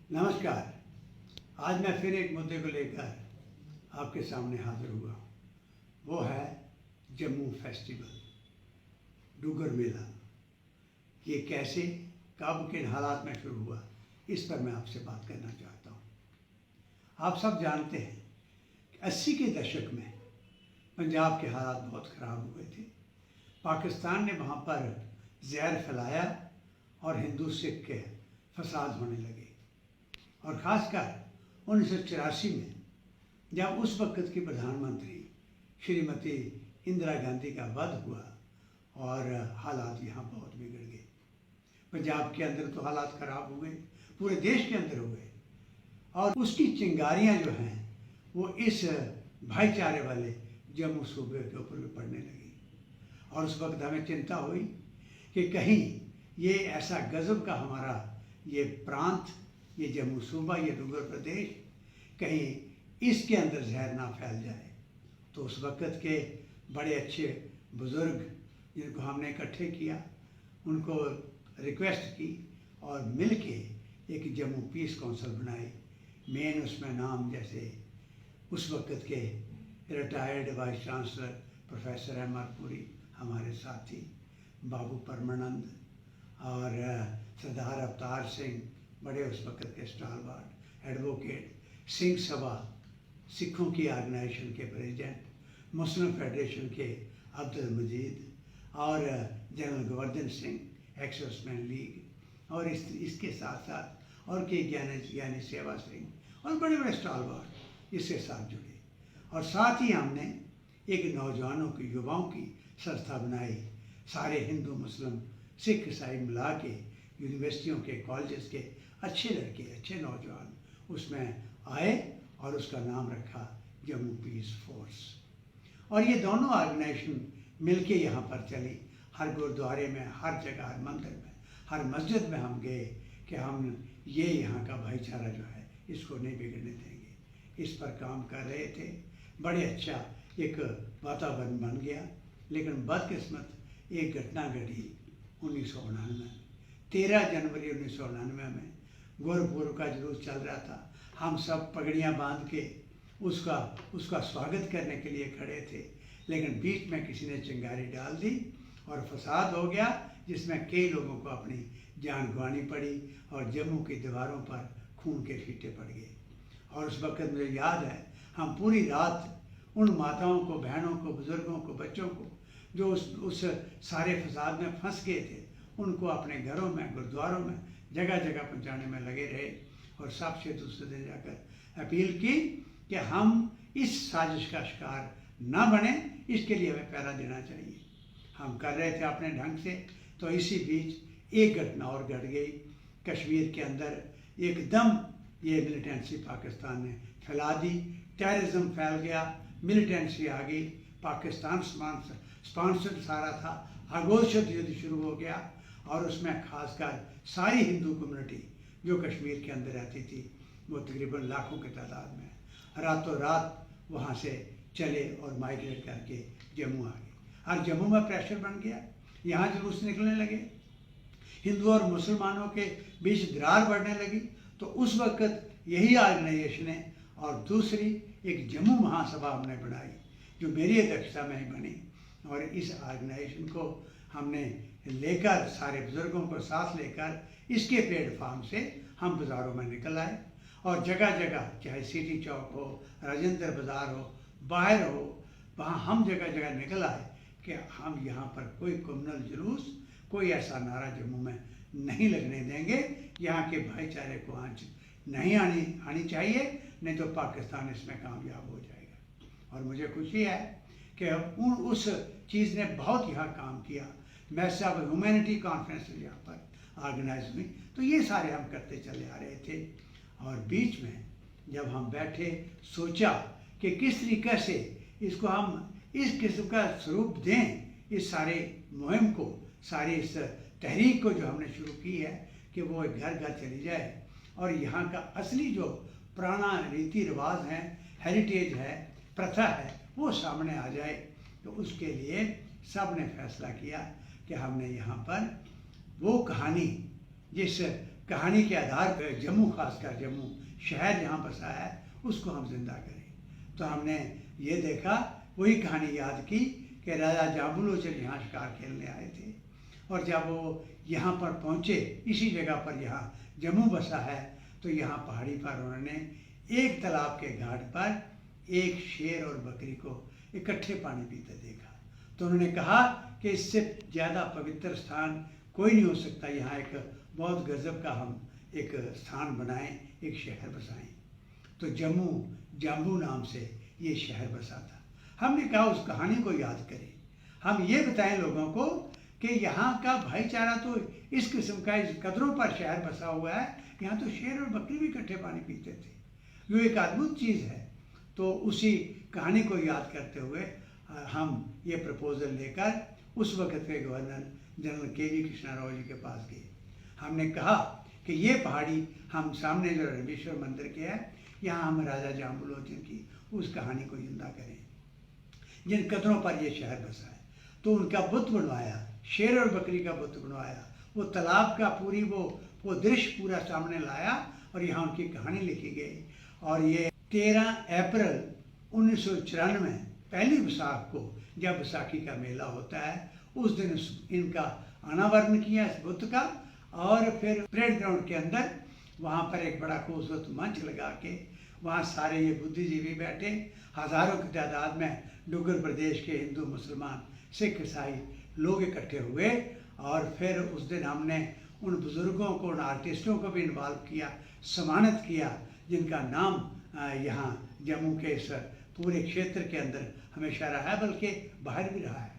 नमस्कार। आज मैं फिर एक मुद्दे को लेकर आपके सामने हाजिर हुआ। वो है जम्मू फेस्टिवल, डुग्गर मेला। ये कैसे, कब, किन हालात में शुरू हुआ, इस पर मैं आपसे बात करना चाहता हूँ। आप सब जानते हैं कि 80 के दशक में पंजाब के हालात बहुत ख़राब हुए थे। पाकिस्तान ने वहाँ पर जहर फैलाया और हिंदू सिख के फसाद होने लगे। और ख़ासकर 1984 में जब उस वक़्त की प्रधानमंत्री श्रीमती इंदिरा गांधी का वध हुआ और हालात यहाँ बहुत बिगड़ गए। पंजाब के अंदर तो हालात ख़राब हुए, पूरे देश के अंदर हुए। और उसकी चिंगारियाँ जो हैं वो इस भाईचारे वाले जम्मू सूबे के ऊपर भी पड़ने लगी। और उस वक्त हमें चिंता हुई कि कहीं ये ऐसा गज़ब का हमारा ये प्रांत, ये जम्मू सूबा, ये डुग्गर प्रदेश, कहीं इसके अंदर जहर ना फैल जाए। तो उस वक़्त के बड़े अच्छे बुज़ुर्ग जिनको हमने इकट्ठे किया, उनको रिक्वेस्ट की और मिल के एक जम्मू पीस काउंसिल बनाई। मेन उसमें नाम जैसे उस वक़्त के retired vice chancellor professor MR. Puri, हमारे साथी बाबू परमानंद और सरदार अवतार सिंह, बड़े उस वक़्त के स्टालवार्ड एडवोकेट, सिंह सभा, सिखों की ऑर्गेनाइजेशन के प्रेसिडेंट, मुस्लिम फेडरेशन के अब्दुल मजीद और general Govardhan Singh, ex-serviceman league, और इसके साथ साथ और कई ज्ञानी सेवा सिंह और बड़े बड़े स्टालवार्ड इसके साथ जुड़े। और साथ ही हमने एक नौजवानों की, युवाओं की संस्था बनाई। सारे हिंदू, मुस्लिम, सिख, ईसाई मिला के, यूनिवर्सिटियों के, कॉलेजेस के अच्छे लड़के, अच्छे नौजवान उसमें आए और उसका नाम रखा जम्मू पीस फोर्स। और ये दोनों ऑर्गेनाइजेशन मिलके यहाँ पर चली। हर गुरुद्वारे में, हर जगह, हर मंदिर में, हर मस्जिद में हम गए कि हम ये यहाँ का भाईचारा जो है इसको नहीं बिगड़ने देंगे। इस पर काम कर रहे थे। बड़े अच्छा एक वातावरण बन गया। लेकिन बदकिस्मत एक घटना घटी 1999, 13 जनवरी 1999 में गुरपुरब का जुलूस चल रहा था। हम सब पगड़ियाँ बांध के उसका स्वागत करने के लिए खड़े थे। लेकिन बीच में किसी ने चिंगारी डाल दी और फसाद हो गया, जिसमें कई लोगों को अपनी जान गंवानी पड़ी और जम्मू की दीवारों पर खून के छींटे पड़ गए। और उस वक़्त मुझे याद है, हम पूरी रात उन माताओं को, बहनों को, बुज़ुर्गों को, बच्चों को जो उस सारे फसाद में फंस गए थे, उनको अपने घरों में, गुरुद्वारों में, जगह जगह पहुंचाने में लगे रहे। और सबसे दूसरे दिन जाकर अपील की कि हम इस साजिश का शिकार ना बने, इसके लिए हमें पहरा देना चाहिए। हम कर रहे थे अपने ढंग से। तो इसी बीच एक घटना और घट गई। कश्मीर के अंदर एकदम ये मिलिटेंसी पाकिस्तान ने फैला दी, टेररिज्म फैल गया, मिलिटेंसी आ गई, पाकिस्तान स्पॉन्सर्ड सारा था, अघोषित युद्ध शुरू हो गया। और उसमें खासकर सारी हिंदू कम्युनिटी जो कश्मीर के अंदर रहती थी, वो तकरीबन लाखों की तादाद में रातों रात वहाँ से चले और माइग्रेट करके जम्मू आ गए। और जम्मू में प्रेशर बन गया, यहाँ जुलूस निकलने लगे, हिंदू और मुसलमानों के बीच दरार बढ़ने लगी। तो उस वक़्त यही ऑर्गेनाइजेशन है और दूसरी एक जम्मू महासभा हमने बनाई, जो मेरी अध्यक्षता में ही बनी। और इस ऑर्गेनाइजेशन को हमने लेकर, सारे बुज़ुर्गों को साथ लेकर, इसके प्लेटफार्म से हम बाज़ारों में निकल आए। और जगह जगह, चाहे सिटी चौक हो, राजेंद्र बाज़ार हो, बाहर हो, वहाँ हम जगह जगह निकल आए कि हम यहाँ पर कोई कम्युनल जुलूस, कोई ऐसा नारा जम्मू में नहीं लगने देंगे। यहाँ के भाईचारे को आंच नहीं आनी चाहिए, नहीं तो पाकिस्तान इसमें कामयाब हो जाएगा। और मुझे खुशी है कि उस चीज़ ने बहुत यहाँ काम किया। मैसेज ऑफ ह्यूमैनिटी कॉन्फ्रेंस यहाँ पर ऑर्गेनाइज हुई। तो ये सारे हम करते चले आ रहे थे। और बीच में जब हम बैठे, सोचा कि किस तरीके से इसको हम इस किस्म का स्वरूप दें, इस सारे मुहिम को, सारी इस तहरीक को जो हमने शुरू की है, कि वो घर घर चली जाए और यहाँ का असली जो पुराना रीति रिवाज है, हेरिटेज है, प्रथा है, वो सामने आ जाए। तो उसके लिए सब ने फैसला किया कि हमने यहाँ पर वो कहानी, जिस कहानी के आधार पर जम्मू, खासकर जम्मू शहर जहाँ बसा है उसको हम जिंदा करें। तो हमने ये देखा, वही कहानी याद की कि राजा जाम्बू लोचन यहाँ शिकार खेलने आए थे, और जब वो यहाँ पर पहुँचे, इसी जगह पर यहाँ जम्मू बसा है, तो यहाँ पहाड़ी पर उन्होंने एक तालाब के घाट पर एक शेर और बकरी को इकट्ठे पानी पीते देखा। तो उन्होंने कहा कि इससे ज़्यादा पवित्र स्थान कोई नहीं हो सकता, यहाँ एक बहुत गजब का हम एक स्थान बनाएं, एक शहर बसाएं। तो जम्मू जाम्बू नाम से ये शहर बसा था। हमने कहा उस कहानी को याद करें, हम ये बताएं लोगों को कि यहाँ का भाईचारा तो इस किस्म का, इस कदरों पर शहर बसा हुआ है। यहाँ तो शेर और बकरी भी इकट्ठे पानी पीते थे, जो एक अद्भुत चीज़ है। तो उसी कहानी को याद करते हुए हम ये प्रपोजल लेकर उस वक़्त के governor general K V. Krishna Rao ji के पास गए। हमने कहा कि ये पहाड़ी हम सामने जो रणबीश्वर मंदिर के है, यहाँ हम राजा जाम्बू लोचन की उस कहानी को जिंदा करें, जिन कदरों पर ये शहर बसा है। तो उनका बुत बनवाया, शेर और बकरी का बुत बनवाया, वो तालाब का पूरी वो दृश्य पूरा सामने लाया, और यहाँ उनकी कहानी लिखी गई। और ये 13 अप्रैल 1994 पहली बैसाख को, जब बैसाखी का मेला होता है, उस दिन इनका अनावरण किया इस बुत का, और फिर परेड ग्राउंड के अंदर वहाँ पर एक बड़ा खूबसूरत मंच लगा के वहाँ सारे ये बुद्धिजीवी बैठे, हज़ारों की तादाद में डुग्गर प्रदेश के हिंदू, मुसलमान, सिख, ईसाई लोग इकट्ठे हुए। और फिर उस दिन हमने उन बुज़ुर्गों को, उन आर्टिस्टों को भी इन्वॉल्व किया, सम्मानित किया, जिनका नाम यहाँ जम्मू के इस पूरे क्षेत्र के अंदर हमेशा रहा है, बल्कि बाहर भी रहा है।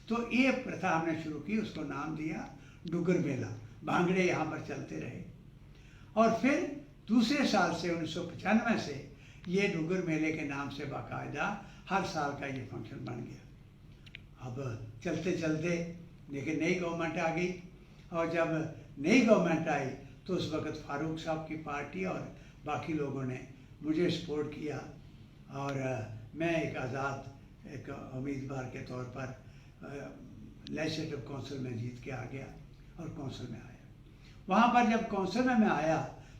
तो ये प्रथा हमने शुरू की, उसको नाम दिया डुग्गर मेला। भांगड़े यहाँ पर चलते रहे, और फिर दूसरे साल से 1995 से ये डुग्गर मेले के नाम से बाकायदा हर साल का ये फंक्शन बन गया। अब चलते चलते लेकिन नई गवर्नमेंट आ गई, और जब नई गवर्नमेंट आई तो उस वक़्त फारूक साहब की पार्टी और बाकी लोगों ने मुझे सपोर्ट किया, और मैं एक आज़ाद एक उम्मीदवार के तौर पर लेजिस्लेटिव काउंसिल में जीत के आ गया और काउंसिल में आया। वहाँ पर जब काउंसिल में मैं आया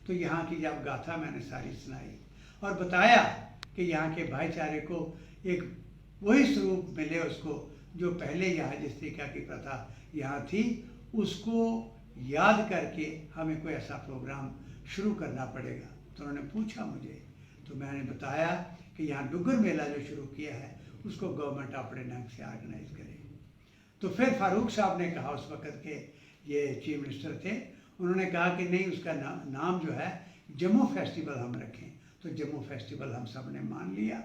तो यहाँ की जब गाथा मैंने सारी सुनाई और बताया कि यहाँ के भाईचारे को एक वही स्वरूप मिले उसको जो पहले यहाँ जिस तरीका की प्रथा यहाँ थी, उसको याद करके हमें कोई ऐसा प्रोग्राम शुरू करना पड़ेगा। तो उन्होंने पूछा मुझे, तो मैंने बताया कि यहाँ डुग्गर मेला जो शुरू किया है उसको गवर्नमेंट अपने ढंग से ऑर्गेनाइज करे। तो फिर फारूक साहब ने कहा, उस वक़्त के ये चीफ मिनिस्टर थे, उन्होंने कहा कि नहीं, उसका नाम जो है जम्मू फेस्टिवल हम रखें। तो जम्मू फेस्टिवल हम सब ने मान लिया,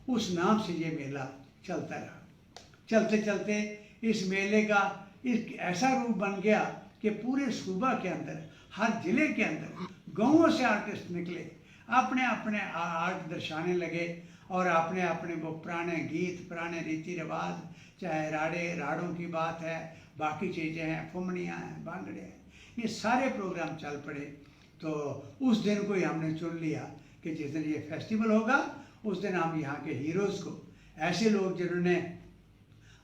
उस नाम से ये मेला चलता रहा। चलते चलते इस मेले का एक ऐसा रूप बन गया कि पूरे सूबा के अंदर, हर जिले के अंदर गाँवों से आर्टिस्ट निकले, अपने अपने आर्ट दर्शाने लगे, और अपने अपने वो पुराने गीत, पुराने रीति रिवाज, चाहे राड़ों की बात है, बाकी चीज़ें हैं, फुमनियाँ हैं, भांगड़े हैं, ये सारे प्रोग्राम चल पड़े। तो उस दिन को ही हमने चुन लिया कि जिस दिन ये फेस्टिवल होगा उस दिन हम यहाँ के हीरोज़ को, ऐसे लोग जिन्होंने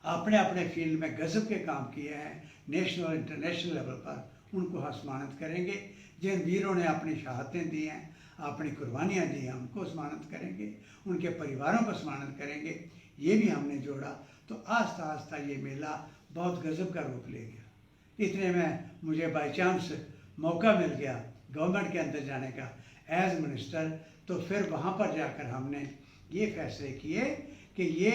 अपने अपने फील्ड में गजब के काम किए हैं नेशनल इंटरनेशनल लेवल पर, उनको हम सम्मानित करेंगे। जिन वीरों ने अपनी शहादतें दी हैं, अपनी कुर्बानियाँ दी हैं, उनको सम्मानित करेंगे, उनके परिवारों को सम्मानित करेंगे। ये भी हमने जोड़ा। तो आस्ता आस्ता ये मेला बहुत गजब का रूप ले गया। इतने में मुझे बाई चांस मौका मिल गया गवर्नमेंट के अंदर जाने का एज मिनिस्टर। तो फिर वहाँ पर जाकर हमने ये फैसले किए कि ये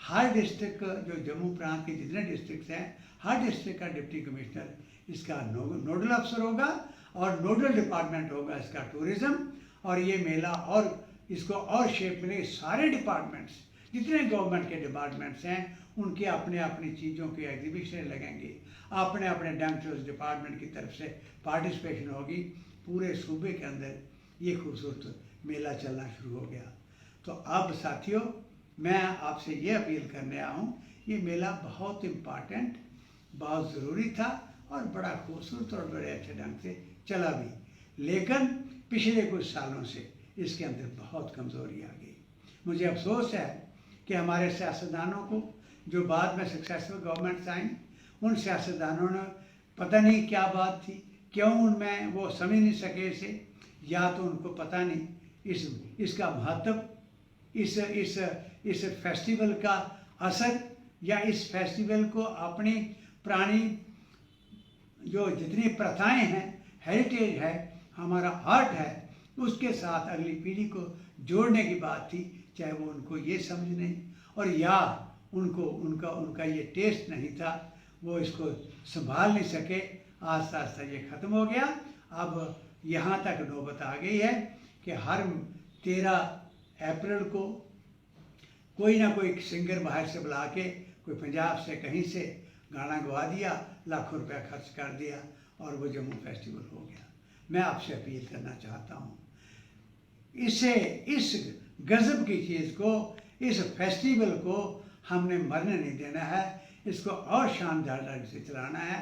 हर डिस्ट्रिक्ट, जो जम्मू प्रांत के जितने डिस्ट्रिक्ट हैं, हर डिस्ट्रिक्ट का डिप्टी कमिश्नर इसका नोडल अफसर होगा, और नोडल डिपार्टमेंट होगा इसका टूरिज़्म। और ये मेला और इसको और शेप मिले, सारे डिपार्टमेंट्स, जितने गवर्नमेंट के डिपार्टमेंट्स हैं, उनके अपने अपनी चीज़ों के एग्जीबिशन लगेंगे, अपने अपने ढंग से उस डिपार्टमेंट की तरफ से पार्टिसिपेशन होगी। पूरे सूबे के अंदर ये खूबसूरत मेला चलना शुरू हो गया। तो अब साथियों, मैं आपसे ये अपील करने आया हूँ, ये मेला बहुत इम्पॉर्टेंट, बहुत ज़रूरी था, और बड़ा खूबसूरत और बड़े अच्छे ढंग से चला भी। लेकिन पिछले कुछ सालों से इसके अंदर बहुत कमज़ोरी आ गई। मुझे अफसोस है कि हमारे सियासतदानों को, जो बाद में सक्सेसफुल गवर्नमेंट्स आई, उन सियासतदानों ने पता नहीं क्या बात थी, क्यों उनमें वो समझ नहीं सके इसे, या तो उनको पता नहीं इसका महत्व, इस फेस्टिवल का असर, या इस फेस्टिवल को अपनी पुरानी जो जितनी प्रथाएं हैं, हेरिटेज है, हमारा आर्ट है, उसके साथ अगली पीढ़ी को जोड़ने की बात थी। चाहे वो उनको ये समझ नहीं, और या उनका ये टेस्ट नहीं था, वो इसको संभाल नहीं सके। आस्ता आस्ता ये ख़त्म हो गया। अब यहाँ तक नौबत आ गई है कि हर 13 अप्रैल को कोई ना कोई सिंगर बाहर से बुला के, कोई पंजाब से कहीं से गाना गवा दिया, लाखों रुपया खर्च कर दिया, और वो जम्मू फेस्टिवल हो गया। मैं आपसे अपील करना चाहता हूँ, इस गज़ब की चीज़ को, इस फेस्टिवल को हमने मरने नहीं देना है। इसको और शानदार ढंग से चलाना है।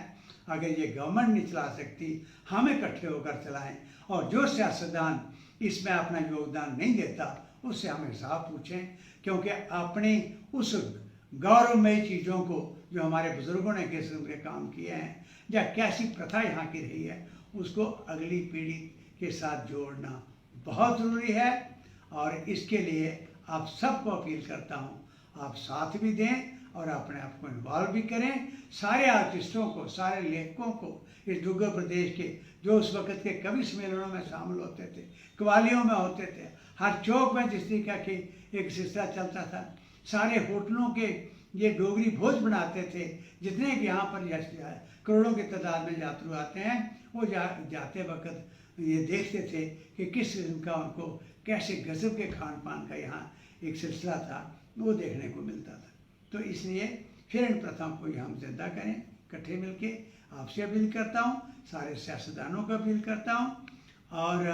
अगर ये गवर्नमेंट नहीं चला सकती, हम इकट्ठे होकर चलाएं। और जो सियासतदान इसमें अपना योगदान नहीं देता, उससे हम हिसाब पूछें, क्योंकि अपनी उस गौरवमयी चीज़ों को जो हमारे बुज़ुर्गों ने किस किस्म के काम किए हैं, या कैसी प्रथा यहाँ की रही है, उसको अगली पीढ़ी के साथ जोड़ना बहुत ज़रूरी है। और इसके लिए आप सबको अपील करता हूँ, आप साथ भी दें और अपने आप को इन्वॉल्व भी करें। सारे आर्टिस्टों को, सारे लेखकों को, इस डुग्गर प्रदेश के जो उस वक़्त के कवि सम्मेलनों में शामिल होते थे, कवालियों में होते थे, हर चौक में जिस तरीका की एक सिलसिला चलता था, सारे होटलों के ये डोगरी भोज बनाते थे, जितने कि यहाँ पर करोड़ों की तादाद में यात्रु आते हैं, वो जाते वक्त ये देखते थे कि किस किस्म का उनको कैसे गज़ब के खान पान का यहाँ एक सिलसिला था, वो देखने को मिलता था। तो इसलिए फिर इन प्रथाओं को हम जिंदा करें, इकट्ठे मिलके। आपसे अपील करता हूँ, सारे सियासतदानों को अपील करता हूँ, और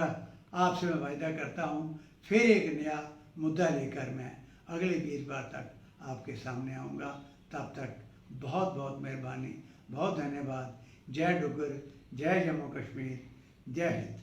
आपसे मैं वायदा करता हूँ, फिर एक नया मुद्दा लेकर मैं अगले वीरवार तक आपके सामने आऊँगा। तब तक बहुत बहुत मेहरबानी, बहुत धन्यवाद। जय डुग्गर, जय जम्मू कश्मीर, जय हिंद।